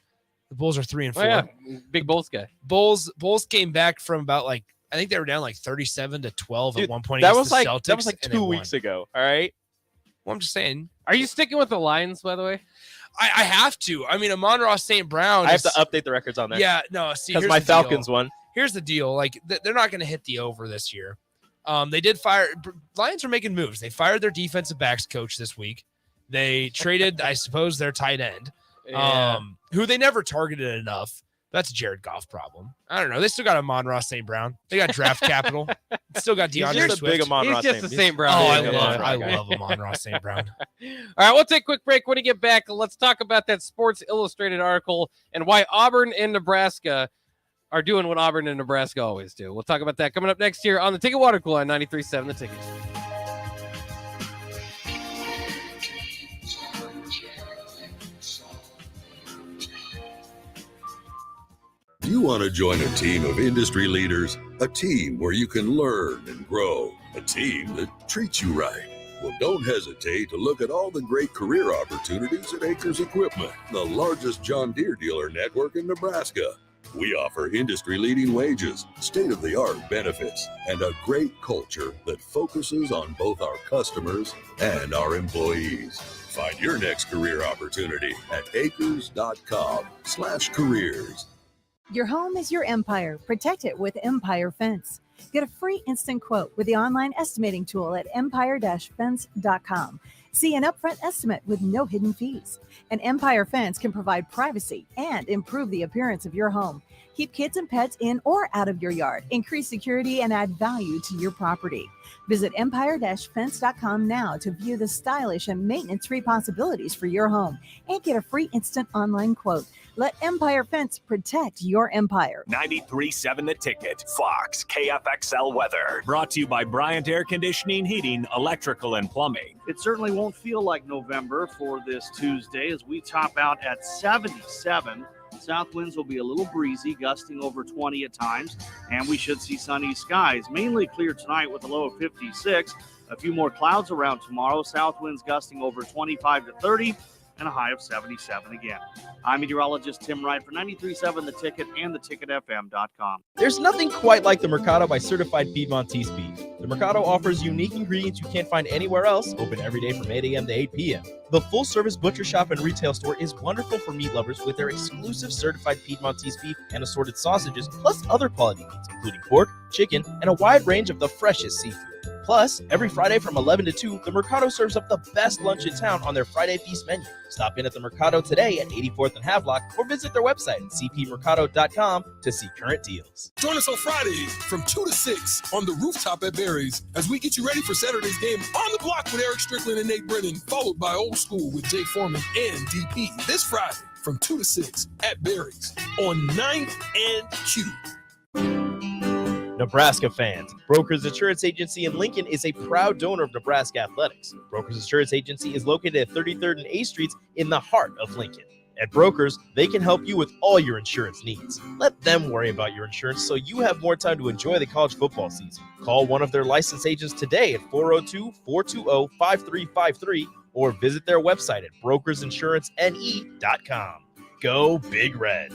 The Bulls are 3-4. Oh, yeah. Big Bulls guy. Bulls came back from about like I think they were down like 37-12 Dude, at one point. that against was the like Celtics, and they 2 won. weeks ago. All right. Well, I'm just saying. Are you sticking with the Lions, by the way? I have to. I mean, Amon-Ra St. Brown. I have to update the records on there. Yeah, no. See, because here's my the deal. Falcons won. Here's the deal. Like they're not going to hit the over this year. They did fire. Lions are making moves. They fired their defensive backs coach this week. They traded, I suppose, their tight end, Yeah. who they never targeted enough. That's a Jared Goff problem. I don't know. They still got Amon-Ra St. Brown. They got draft capital. Still got He's DeAndre just a Swift. big Amon-Ra He's just St. the St. Brown. Oh, Yeah. I love Amon-Ra St. Brown. All right, we'll take a quick break. When we get back, let's talk about that Sports Illustrated article and why Auburn and Nebraska are doing what Auburn and Nebraska always do. We'll talk about that coming up next year on the Ticket Water Cooler on 93.7 The Ticket. You want to join a team of industry leaders, a team where you can learn and grow, a team that treats you right. Well, don't hesitate to look at all the great career opportunities at Acres Equipment, the largest John Deere dealer network in Nebraska. We offer industry-leading wages, state-of-the-art benefits, and a great culture that focuses on both our customers and our employees. Find your next career opportunity at acres.com/careers. Your home is your empire. Protect it with Empire Fence. Get a free instant quote with the online estimating tool at empire-fence.com. See an upfront estimate with no hidden fees. An Empire Fence can provide privacy and improve the appearance of your home. Keep kids and pets in or out of your yard. Increase security and add value to your property. Visit empire-fence.com now to view the stylish and maintenance-free possibilities for your home and get a free instant online quote. Let Empire Fence protect your empire. 93.7 The Ticket, Fox, KFXL weather. Brought to you by Bryant Air Conditioning, Heating, Electrical, and Plumbing. It certainly won't feel like November for this Tuesday as we top out at 77. South winds will be a little breezy, gusting over 20 at times, and we should see sunny skies. Mainly clear tonight with a low of 56. A few more clouds around tomorrow. South winds gusting over 25 to 30 and a high of 77 again. I'm meteorologist Tim Wright for 93.7 The Ticket and theticketfm.com. There's nothing quite like the Mercado by Certified Piedmontese beef. The Mercado offers unique ingredients you can't find anywhere else, open every day from 8 a.m. to 8 p.m. The full-service butcher shop and retail store is wonderful for meat lovers with their exclusive certified Piedmontese beef and assorted sausages, plus other quality meats, including pork, chicken, and a wide range of the freshest seafood. Plus, every Friday from 11 to 2, the Mercado serves up the best lunch in town on their Friday Feast menu. Stop in at the Mercado today at 84th and Havelock or visit their website at cpmercado.com to see current deals. Join us on Fridays from 2 to 6 on the rooftop at Barry's as we get you ready for Saturday's game on the block with Eric Strickland and Nate Brennan, followed by Old School with Jay Foreman and DP. This Friday from 2 to 6 at Barry's on 9th and Q. Nebraska fans, Brokers Insurance Agency in Lincoln is a proud donor of Nebraska Athletics. Brokers Insurance Agency is located at 33rd and A Streets in the heart of Lincoln. At Brokers, they can help you with all your insurance needs. Let them worry about your insurance so you have more time to enjoy the college football season. Call one of their licensed agents today at 402-420-5353 or visit their website at brokersinsuranceNE.com. Go Big Red.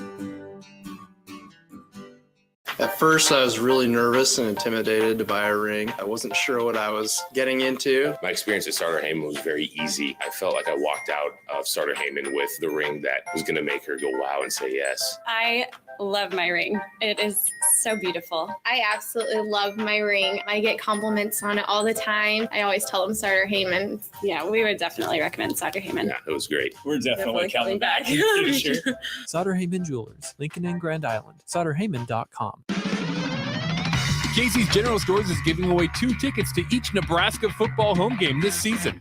At first, I was really nervous and intimidated to buy a ring. I wasn't sure what I was getting into. My experience at Starter Heyman was very easy. I felt like I walked out of Starter Heyman with the ring that was going to make her go wow and say yes. I love my ring. It is so beautiful. I absolutely love my ring. I get compliments on it all the time. I always tell them Starter Heyman. Yeah, we would definitely recommend Starter Heyman. Yeah, it was great. We're definitely coming back. Sutter Heyman Jewelers, Lincoln and Grand Island. SutterHeyman.com. Casey's General Stores is giving away 2 tickets to each Nebraska football home game this season.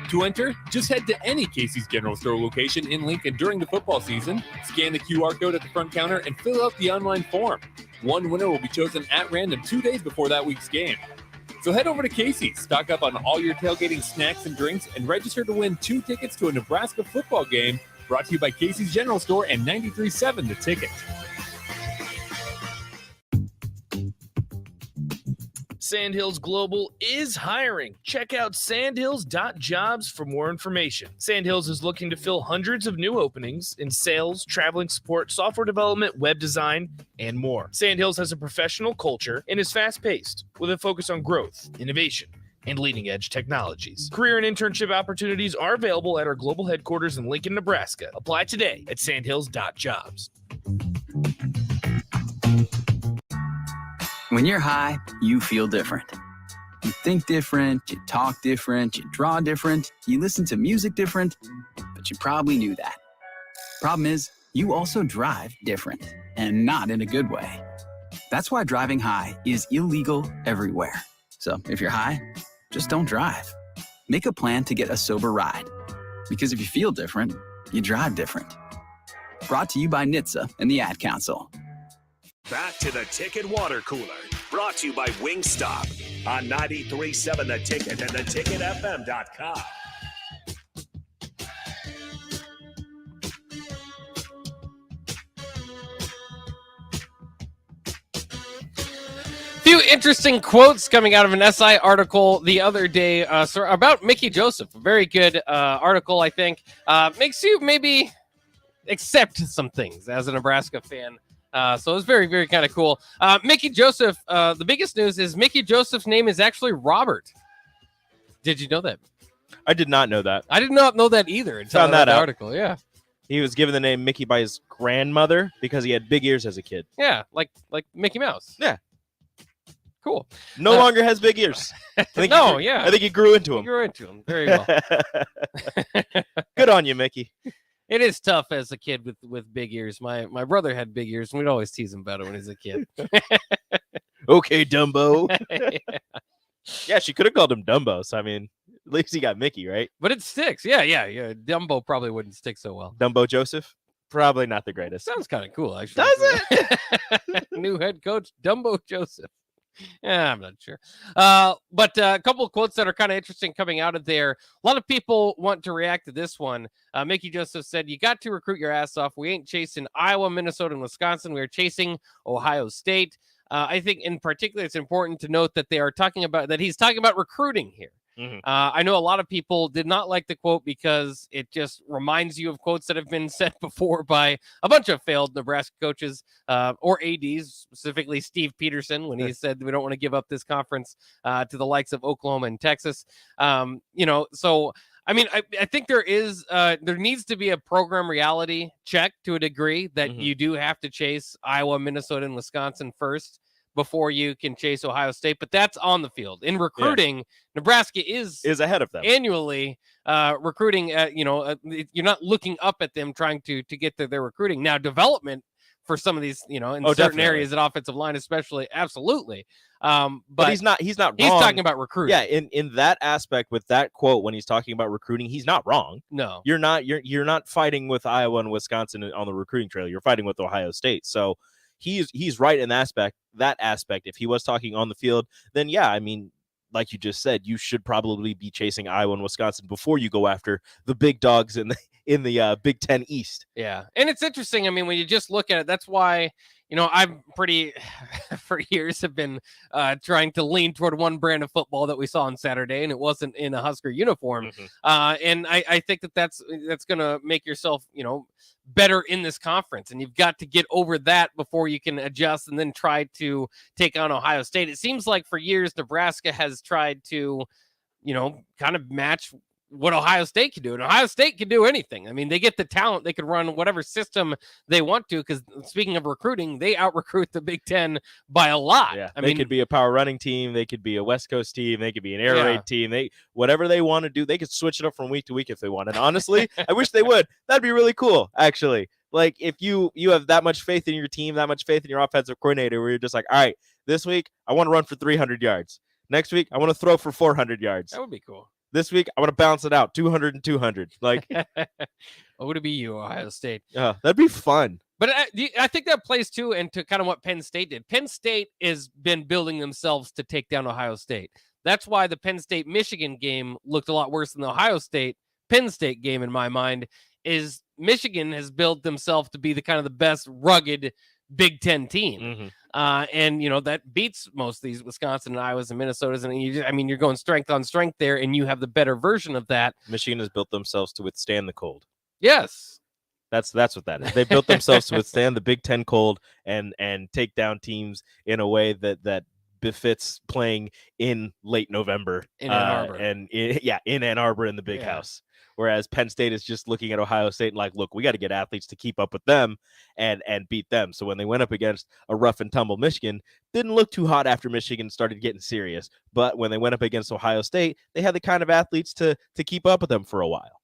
To enter, just head to any Casey's General Store location in Lincoln during the football season, scan the QR code at the front counter, and fill out the online form. One winner will be chosen at random 2 days before that week's game. So head over to Casey's, stock up on all your tailgating snacks and drinks, and register to win 2 tickets to a Nebraska football game, brought to you by Casey's General Store and 93.7 The Ticket. Sandhills Global is hiring. Check out sandhills.jobs for more information. Sandhills is looking to fill hundreds of new openings in sales, traveling support, software development, web design, and more. Sandhills has a professional culture and is fast-paced with a focus on growth, innovation, and leading-edge technologies. Career and internship opportunities are available at our global headquarters in Lincoln, Nebraska. Apply today at sandhills.jobs. When you're high, you feel different. You think different, you talk different, you draw different, you listen to music different, but you probably knew that. Problem is, you also drive different, and not in a good way. That's why driving high is illegal everywhere. So if you're high, just don't drive. Make a plan to get a sober ride. Because if you feel different, you drive different. Brought to you by NHTSA and the Ad Council. Back to the Ticket Water Cooler, brought to you by Wingstop on 93.7 The Ticket and theticketfm.com. Few interesting quotes coming out of an SI article the other day about Mickey Joseph. A very good article, I think. Makes you maybe accept some things as a Nebraska fan. So it's very, very kind of cool. Mickey Joseph, the biggest news is Mickey Joseph's name is actually Robert. Did you know that? I did not know that. I did not know that either until Found I read that the out. article. Yeah. He was given the name Mickey by his grandmother because he had big ears as a kid. Yeah, like Mickey Mouse. Yeah. Cool. No longer has big ears. I think No, he, yeah. I think he grew into He them. grew into them very well. Good on you, Mickey. It is tough as a kid with big ears. My brother had big ears, and we'd always tease him about it when he was a kid. Okay, Dumbo. Yeah. Yeah, she could have called him Dumbo. So, I mean, at least he got Mickey, right? But it sticks. Yeah. Dumbo probably wouldn't stick so well. Dumbo Joseph? Probably not the greatest. Sounds kind of cool, actually. Does it? New head coach, Dumbo Joseph. Yeah, I'm not sure. But a couple of quotes that are kind of interesting coming out of there. A lot of people want to react to this one. Mickey Joseph said, "You got to recruit your ass off. We ain't chasing Iowa, Minnesota, and Wisconsin. We are chasing Ohio State." I think in particular, it's important to note that he's talking about recruiting here. I know a lot of people did not like the quote because it just reminds you of quotes that have been said before by a bunch of failed Nebraska coaches or ADs, specifically Steve Peterson, when he said we don't want to give up this conference to the likes of Oklahoma and Texas. So I mean, I think there needs to be a program reality check to a degree that you do have to chase Iowa, Minnesota, and Wisconsin first before you can chase Ohio State, but that's on the field. In recruiting, Nebraska is ahead of them annually recruiting. You're not looking up at them trying to get to their recruiting. Now, development for some of these, in certain definitely. areas at offensive line, especially, absolutely. But he's not wrong. He's talking about recruiting. Yeah, in that aspect with that quote when he's talking about recruiting, he's not wrong. No. You're not fighting with Iowa and Wisconsin on the recruiting trail. You're fighting with Ohio State. So he's right in that aspect. If he was talking on the field, then yeah, I mean, like you just said, you should probably be chasing Iowa and Wisconsin before you go after the big dogs in the Big Ten East. Yeah, and it's interesting. I mean, when you just look at it, that's why I'm pretty for years have been trying to lean toward one brand of football that we saw on Saturday, and it wasn't in a Husker uniform. And I think that's going to make yourself better in this conference, and you've got to get over that before you can adjust and then try to take on Ohio State. It seems like for years Nebraska has tried to kind of match what Ohio State can do, and Ohio State can do anything. I mean, they get the talent; they could run whatever system they want to. Because speaking of recruiting, they out-recruit the Big Ten by a lot. Yeah, they could be a power running team, they could be a West Coast team, they could be an air raid team. Whatever they want to do, they could switch it up from week to week if they want. And honestly, I wish they would. That'd be really cool, actually. Like if you have that much faith in your team, that much faith in your offensive coordinator, where you're just like, all right, this week I want to run for 300 yards. Next week I want to throw for 400 yards. That would be cool. This week, I want to balance it out, 200 and 200. Like, what would it be, you, Ohio State? Yeah, that'd be fun. But I think that plays, too, into kind of what Penn State did. Penn State has been building themselves to take down Ohio State. That's why the Penn State-Michigan game looked a lot worse than the Ohio State-Penn State game, in my mind, is Michigan has built themselves to be the kind of the best rugged Big Ten team. And that beats most of these Wisconsin and Iowas and Minnesotas. And you're going strength on strength there, and you have the better version of that. Michigan has built themselves to withstand the cold. Yes. That's what that is. They built themselves to withstand the Big Ten cold and take down teams in a way that befits playing in late November in Ann Arbor. In Ann Arbor in the Big House. Whereas Penn State is just looking at Ohio State and like, look, we got to get athletes to keep up with them and beat them. So when they went up against a rough and tumble Michigan, didn't look too hot after Michigan started getting serious. But when they went up against Ohio State, they had the kind of athletes to keep up with them for a while.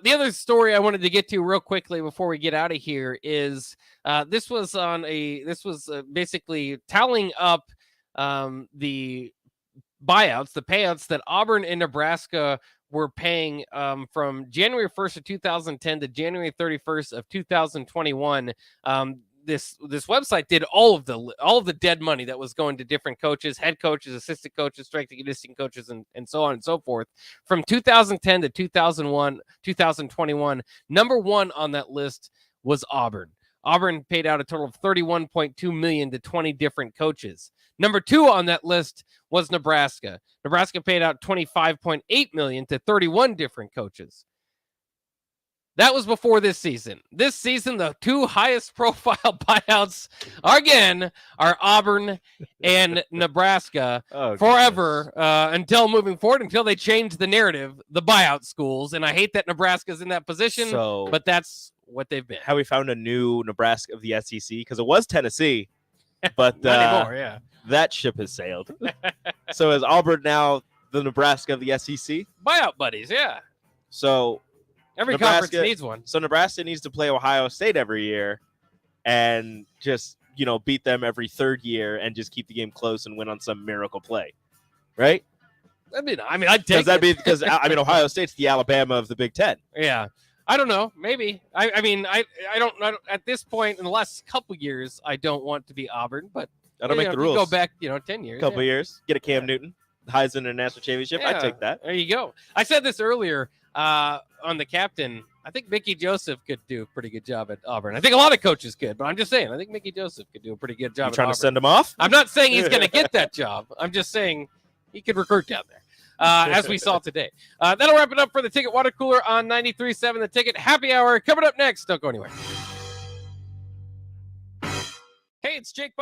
The other story I wanted to get to real quickly before we get out of here is this was basically tallying up the buyouts, the payouts that Auburn and Nebraska were paying from January 1st of 2010 to January 31st of 2021. This website did all of the dead money that was going to different coaches, head coaches, assistant coaches, strength and conditioning coaches, and so on and so forth. From 2010 to 2021, number one on that list was Auburn. Auburn paid out a total of $31.2 million to 20 different coaches. Number two on that list was Nebraska. Nebraska paid out $25.8 million to 31 different coaches. That was before this season. This season, the two highest profile buyouts are Auburn and Nebraska forever until moving forward, until they change the narrative, the buyout schools. And I hate that Nebraska's in that position, but that's what they've been. Have we found a new Nebraska of the SEC? Because it was Tennessee, but not anymore, that ship has sailed. So is Auburn now the Nebraska of the SEC? Buyout buddies, yeah. So every conference needs one. So Nebraska needs to play Ohio State every year and just, beat them every third year and just keep the game close and win on some miracle play. Right? I'd take it. Because Ohio State's the Alabama of the Big Ten. Yeah. I don't know. Maybe. I don't at this point in the last couple years, I don't want to be Auburn, but I don't make the rules. Go back, 10 years. Couple years. Get a Cam Newton. Heisman and national championship. I'd take that. There you go. I said this earlier on the captain. I think Mickey Joseph could do a pretty good job at Auburn. I think a lot of coaches could, but I'm just saying, I think Mickey Joseph could do a pretty good job at Auburn. Trying to send him off? I'm not saying he's going to get that job. I'm just saying he could recruit down there. as we saw today. That'll wrap it up for the Ticket Water Cooler on 93.7 The Ticket. Happy hour coming up next. Don't go anywhere. Hey, it's Jake